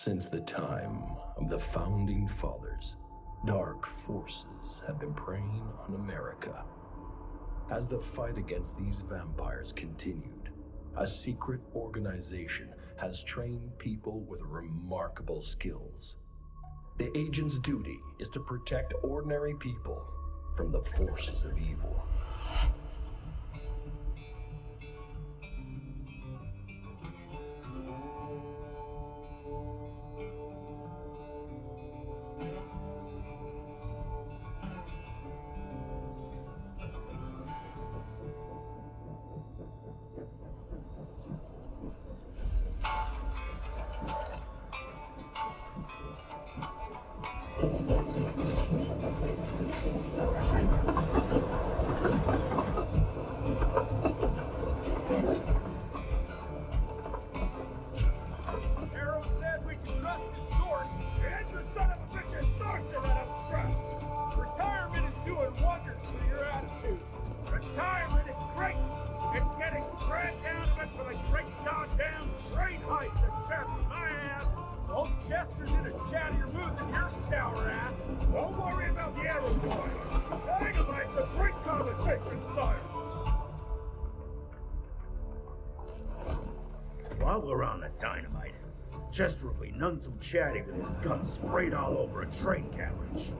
Since the time of the Founding Fathers, dark forces have been preying on America. As the fight against these vampires continued, a secret organization has trained people with remarkable skills. The agent's duty is to protect ordinary people from the forces of evil. Retirement is great! It's getting dragged out of it for the great goddamn train heist that chaps my ass! Old Chester's in a chattier mood than your sour ass! Don't worry about the arrow boy! Dynamite's a great conversation starter! While we're on the dynamite, Chester will be none too chatty with his guts sprayed all over a train carriage.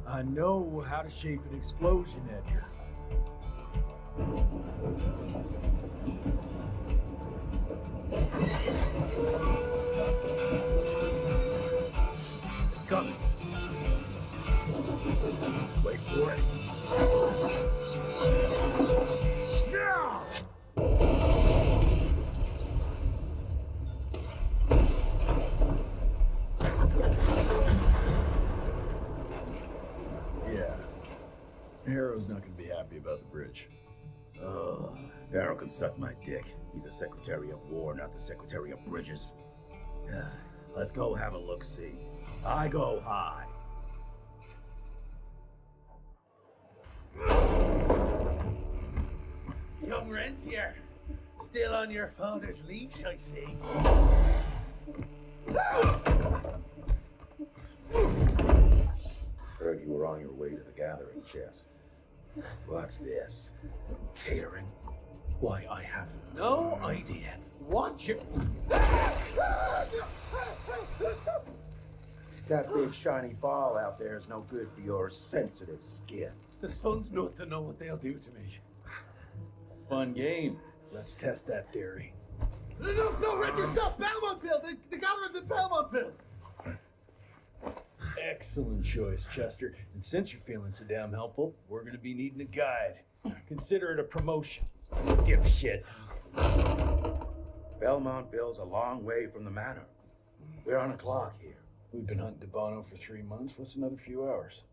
I know how to shape an explosion, Edgar. It's coming. Wait for it. Now! Yeah. Harrow's not gonna be happy about the bridge. Ugh. Arrow can suck my dick. He's the Secretary of War, not the Secretary of Bridges. Let's go have a look-see. I go high. Young Rentier, still on your father's leash, I see. Heard you were on your way to the gathering, Chess. What's this? Catering? Why, I have no idea what you... That big shiny ball out there is no good for your sensitive skin. The sun's not to know what they'll do to me. Fun game. Let's test that theory. No, Richard, stop! Belmontville! The gatherer's in Belmontville! Excellent choice, Chester. And since you're feeling so damn helpful, we're gonna be needing a guide. Consider it a promotion. Dipshit. Belmontville's a long way from the manor. We're on a clock here. We've been hunting DeBono for 3 months. What's another few hours?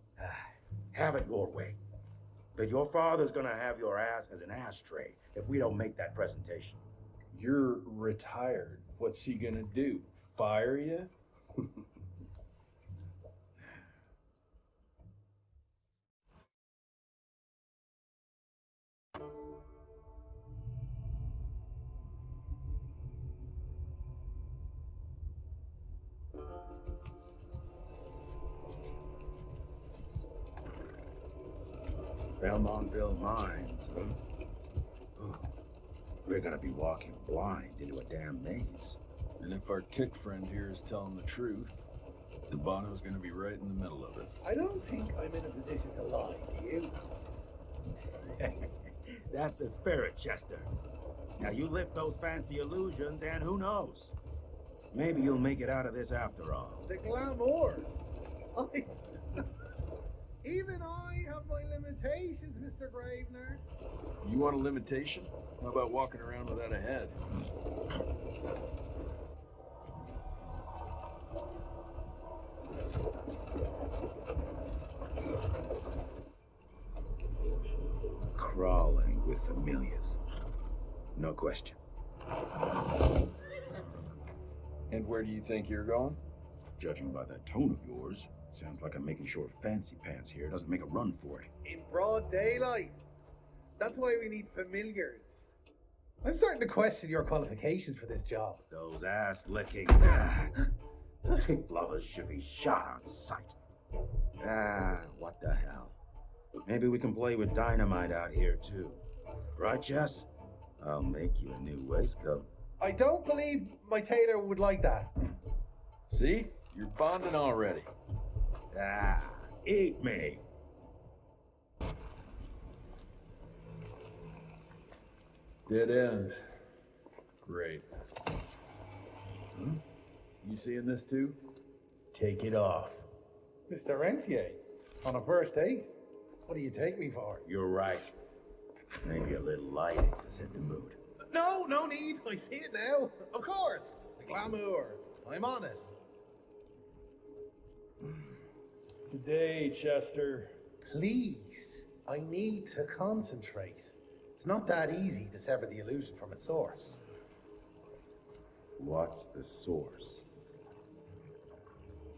Have it your way. But your father's gonna have your ass as an ashtray if we don't make that presentation. You're retired. What's he gonna do? Fire you? Belmontville Mines, huh? Oh, we're gonna be walking blind into a damn maze. And if our tick friend here is telling the truth, DeBono's gonna be right in the middle of it. I don't think I'm in a position to lie to you. That's the spirit, Chester. Now you lift those fancy illusions and who knows? Maybe you'll make it out of this after all. The glamour! Even I have my limitations, Mr. Gravener. You want a limitation? How about walking around without a head? Crawling with familiars. No question. And where do you think you're going? Judging by that tone of yours, sounds like I'm making sure Fancy Pants here doesn't make a run for it. In broad daylight. That's why we need familiars. I'm starting to question your qualifications for this job. Those ass-licking Tip lovers should be shot on sight. what the hell? Maybe we can play with dynamite out here, too. Right, Jess? I'll make you a new waistcoat. I don't believe my tailor would like that. See? You're bonding already. Eat me. Dead end. Great. You seeing this too? Take it off. Mr. Rentier, on a first date? What do you take me for? You're right. Maybe a little lighting to set the mood. No, no need. I see it now. Of course. The glamour. I'm on it. Today, Chester. Please, I need to concentrate. It's not that easy to sever the illusion from its source. What's the source?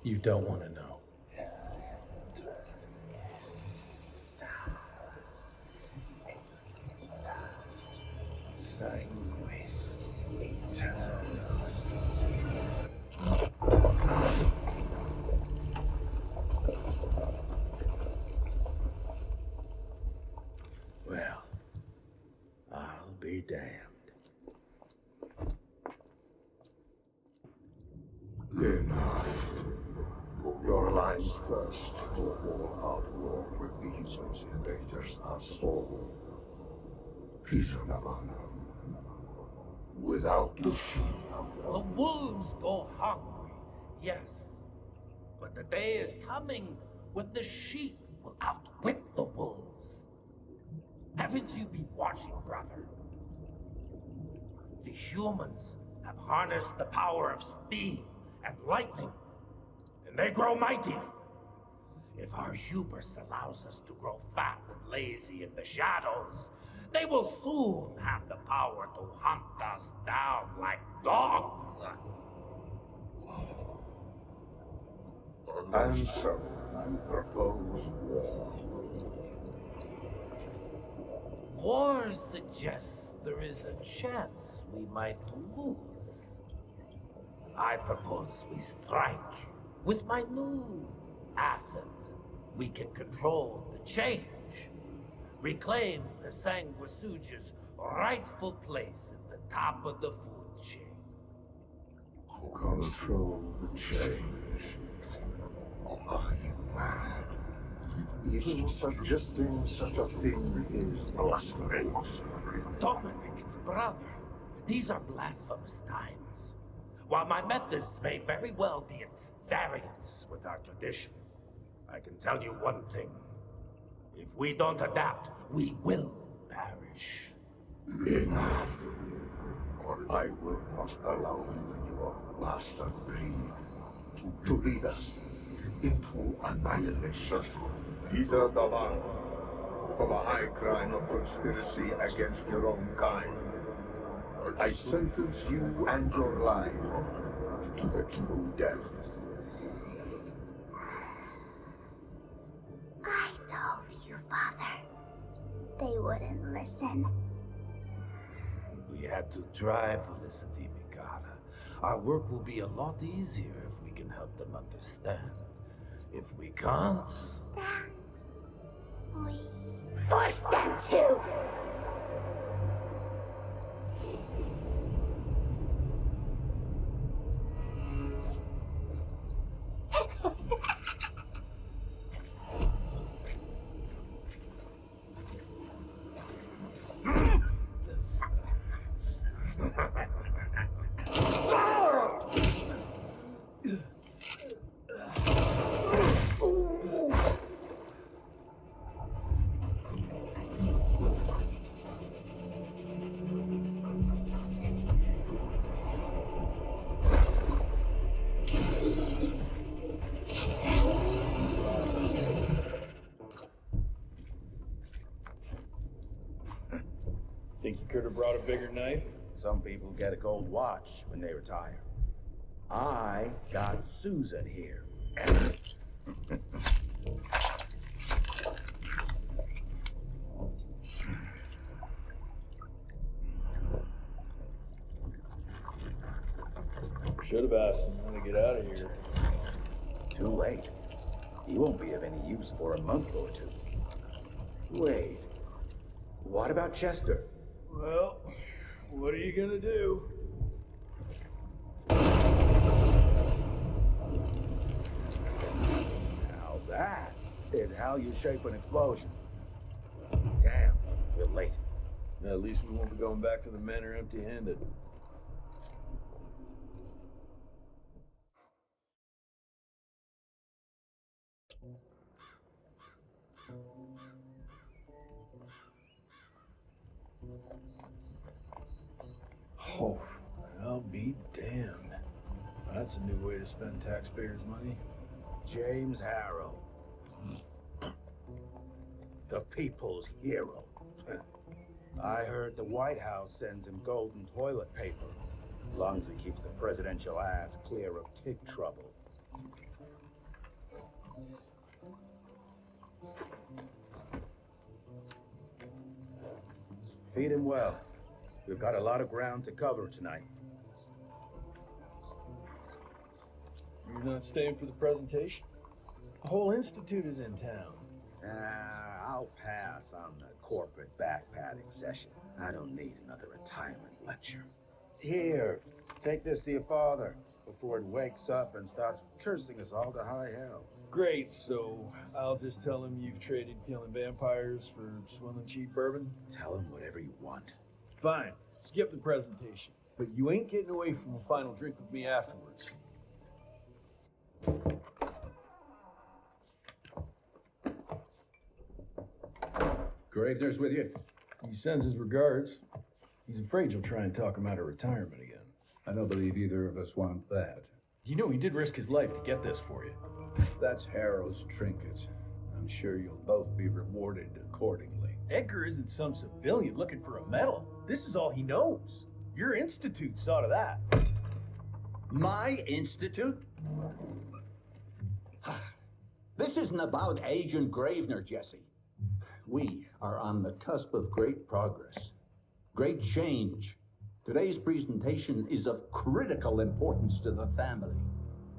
You don't want to know. Sanguis Eternus. Well, I'll be damned. Enough. Your life's thirst for all-out war with the humans invaders us all. Peter Navana. Without the sheep. The wolves go hungry, yes. But the day is coming when the sheep will outwit the wolves. Haven't you been watching, brother? The humans have harnessed the power of steam and lightning, and they grow mighty. If our hubris allows us to grow fat and lazy in the shadows, they will soon have the power to hunt us down like dogs. And so, you propose war. War suggests there is a chance we might lose. I propose we strike. With my new asset, we can control the change. Reclaim the Sanguisuja's rightful place at the top of the food chain. Control the change. Are you mad? Even suggesting such a thing is blasphemy. Dominic, brother, these are blasphemous times. While my methods may very well be at variance with our tradition, I can tell you one thing. If we don't adapt, we will perish. Enough. I will not allow you and your bastard breed to lead us into annihilation. Peter Davan, for the high crime of conspiracy against your own kind, I sentence you and your line to the true death. I told you, Father. They wouldn't listen. We had to try, Felicity Mikata. Our work will be a lot easier if we can help them understand. If we can't... Then we force them to! Think you could have brought a bigger knife? Some people get a gold watch when they retire. I got Susan here. Should have asked him how to get out of here. Too late. He won't be of any use for a month or two. Wait. What about Chester? Well, what are you gonna do? Now that is how you shape an explosion. Damn, we're late. At least we won't be going back to the manor empty-handed. Oh, I'll be damned. That's a new way to spend taxpayers' money. James Harrow. The people's hero. I heard the White House sends him golden toilet paper. As long as it keeps the presidential ass clear of tick trouble. Feed him well. We've got a lot of ground to cover tonight. You're not staying for the presentation? The whole institute is in town. I'll pass on the corporate backpatting session. I don't need another retirement lecture. Here, take this to your father before it wakes up and starts cursing us all to high hell. Great, so I'll just tell him you've traded killing vampires for swilling cheap bourbon? Tell him whatever you want. Fine, skip the presentation. But you ain't getting away from a final drink with me afterwards. Gravener's with you? He sends his regards. He's afraid you'll try and talk him out of retirement again. I don't believe either of us want that. You know he did risk his life to get this for you. That's Harrow's trinket. I'm sure you'll both be rewarded accordingly. Edgar isn't some civilian looking for a medal. This is all he knows. Your institute saw to that. My institute? This isn't about Agent Gravener, Jesse. We are on the cusp of great progress, great change. Today's presentation is of critical importance to the family.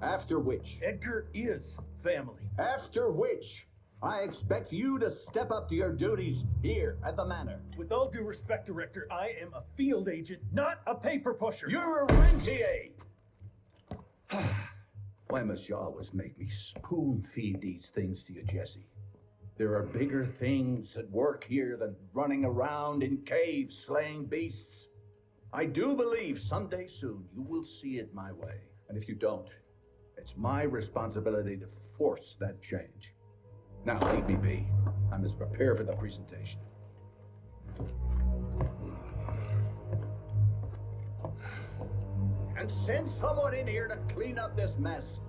After which... Edgar is family. After which, I expect you to step up to your duties here at the manor. With all due respect, Director, I am a field agent, not a paper pusher. You're a rentier! Why must you always make me spoon-feed these things to you, Jesse? There are bigger things at work here than running around in caves slaying beasts. I do believe someday soon you will see it my way. And if you don't, it's my responsibility to force that change. Now, leave me be. I must prepare for the presentation. And send someone in here to clean up this mess.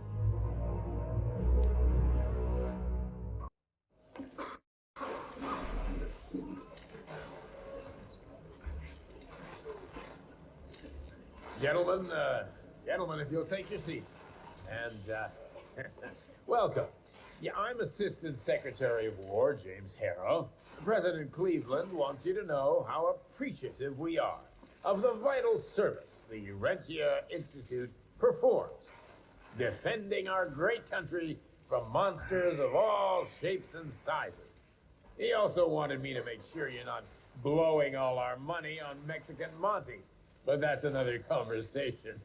Gentlemen, if you'll take your seats. And, welcome. Yeah, I'm Assistant Secretary of War, James Harrow. President Cleveland wants you to know how appreciative we are of the vital service the Rentia Institute performs, defending our great country from monsters of all shapes and sizes. He also wanted me to make sure you're not blowing all our money on Mexican Monty. But that's another conversation.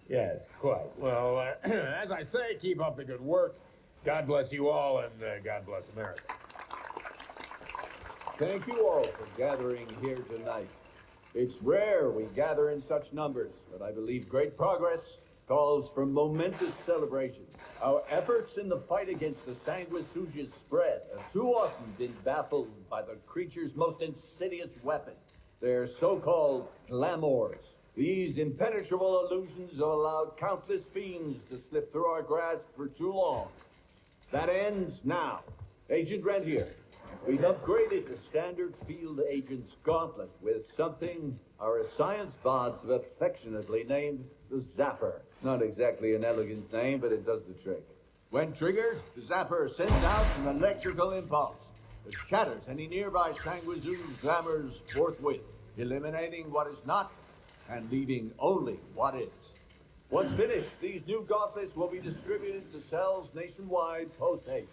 Yes, quite. Well, as I say, keep up the good work. God bless you all, and God bless America. Thank you all for gathering here tonight. It's rare we gather in such numbers, but I believe great progress calls for momentous celebration. Our efforts in the fight against the sanguisuga's spread have too often been baffled by the creature's most insidious weapon, their so-called glamours. These impenetrable illusions have allowed countless fiends to slip through our grasp for too long. That ends now. Agent Rentier, we've upgraded the standard field agent's gauntlet with something our science bots have affectionately named the Zapper. Not exactly an elegant name, but it does the trick. When triggered, the Zapper sends out an electrical impulse that shatters any nearby sanguisuga's glamours forthwith, eliminating what is not and leaving only what is. Once finished, these new gauntlets will be distributed to cells nationwide post-haste,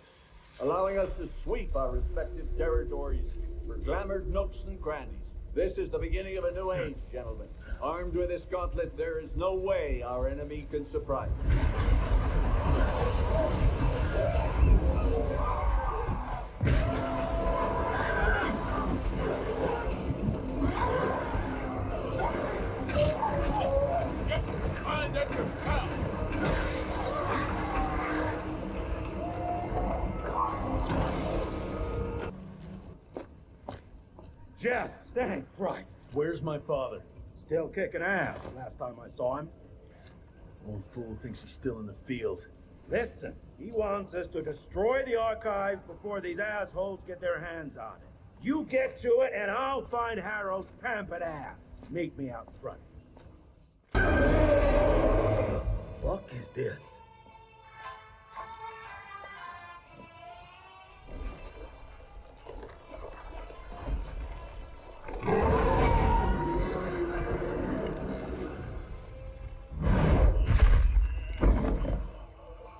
allowing us to sweep our respective territories for glamored nooks and crannies. This is the beginning of a new age, gentlemen. Armed with this gauntlet, there is no way our enemy can surprise us. Jess, thank Christ. Where's my father? Still kicking ass last time I saw him. Old fool thinks he's still in the field. Listen, he wants us to destroy the archives before these assholes get their hands on it. You get to it and I'll find Harrow's pampered ass. Meet me out front. Fuck is this?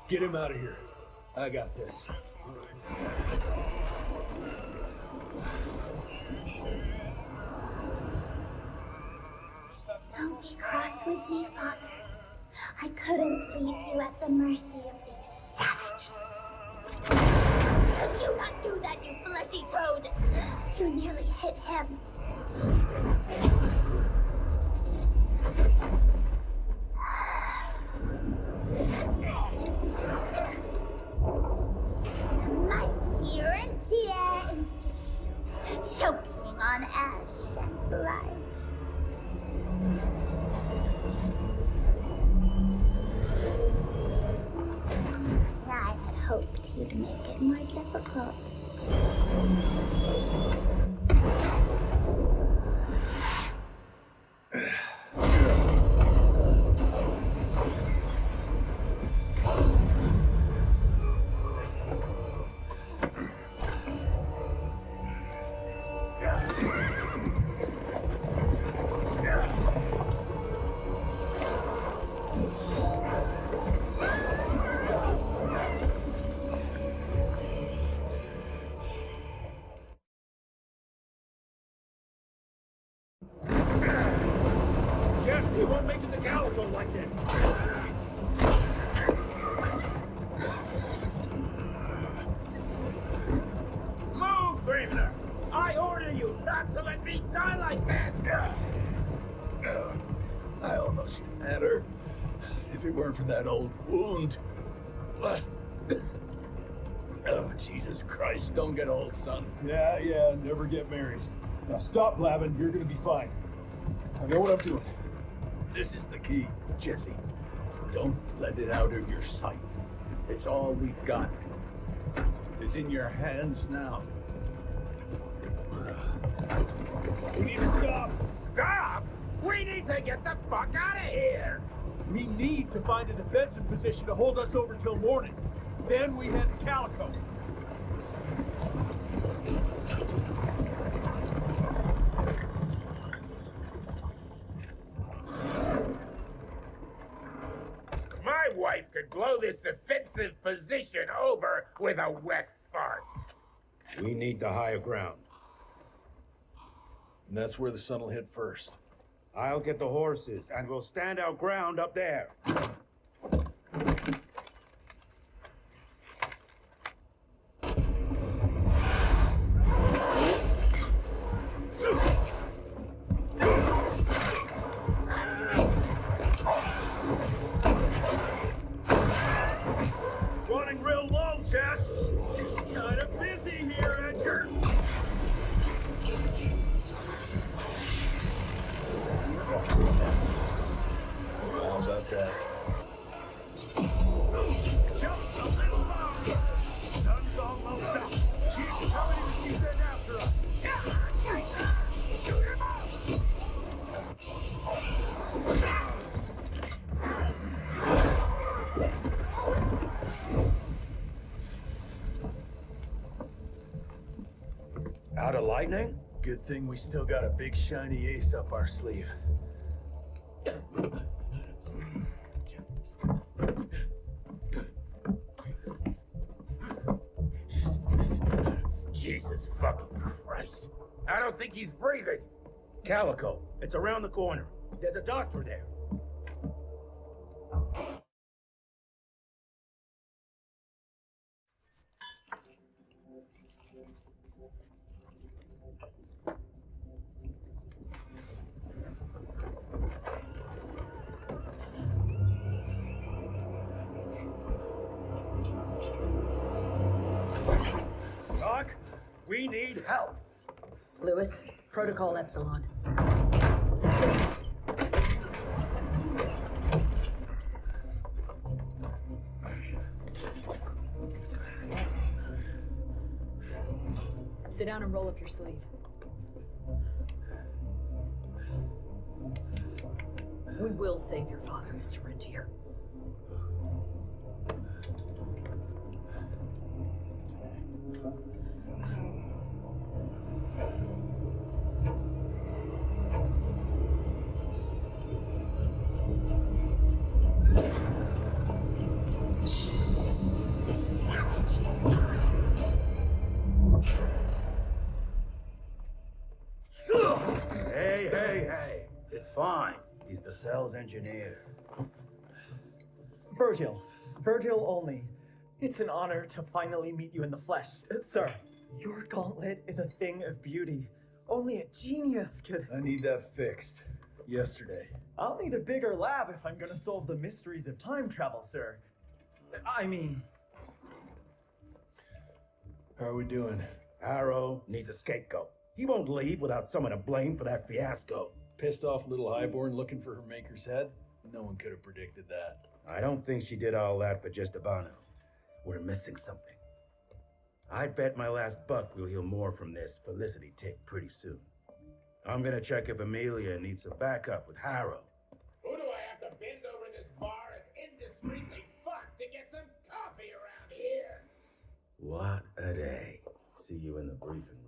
Get him out of here. I got this. Don't be cross with me, Father. I couldn't leave you at the mercy of these savages. If you not do that, you fleshy toad! You nearly hit him. Mightier Institute, choking on ash and blood. I had hoped you'd make it more difficult. Jess, we won't make it to Calico like this. Move, Gravener! I order you not to let me die like this! I almost had her. If it weren't for that old wound. Oh, Jesus Christ, don't get old, son. Yeah, never get married. Now stop blabbing, you're gonna be fine. I know what I'm doing. This is the key, Jesse. Don't let it out of your sight. It's all we've got. It's in your hands now. We need to stop! Stop? We need to get the fuck out of here! We need to find a defensive position to hold us over till morning. Then we head to Calico. My wife could blow this defensive position over with a wet fart. We need the higher ground. And that's where the sun will hit first. I'll get the horses, and we'll stand our ground up there. Running real low, Jess. Kinda busy here, Edgar. How about that? Jump a little longer. Sun's almost up. Jesus, how many did she send after us? Shoot him up! Out of lightning? Good thing we still got a big shiny ace up our sleeve. Jesus fucking Christ. I don't think he's breathing. Calico, it's around the corner. There's a doctor there. Doc, we need help. Lewis, Protocol Epsilon. Sit down and roll up your sleeve. We will save your father, Mr. Rentier. Savages. Hey. It's fine. He's the cell's engineer. Virgil only. It's an honor to finally meet you in the flesh. Sir, your gauntlet is a thing of beauty. Only a genius could... I need that fixed. Yesterday. I'll need a bigger lab if I'm gonna solve the mysteries of time travel, sir. I mean... How are we doing? Harrow needs a scapegoat. He won't leave without someone to blame for that fiasco. Pissed off little highborn looking for her maker's head? No one could have predicted that. I don't think she did all that for just Abano. We're missing something. I bet my last buck we'll hear more from this Felicity tick pretty soon. I'm gonna check if Amelia needs some backup with Harrow. Who do I have to bend over this bar and indiscreetly fuck to get some coffee around here? What a day. See you in the briefing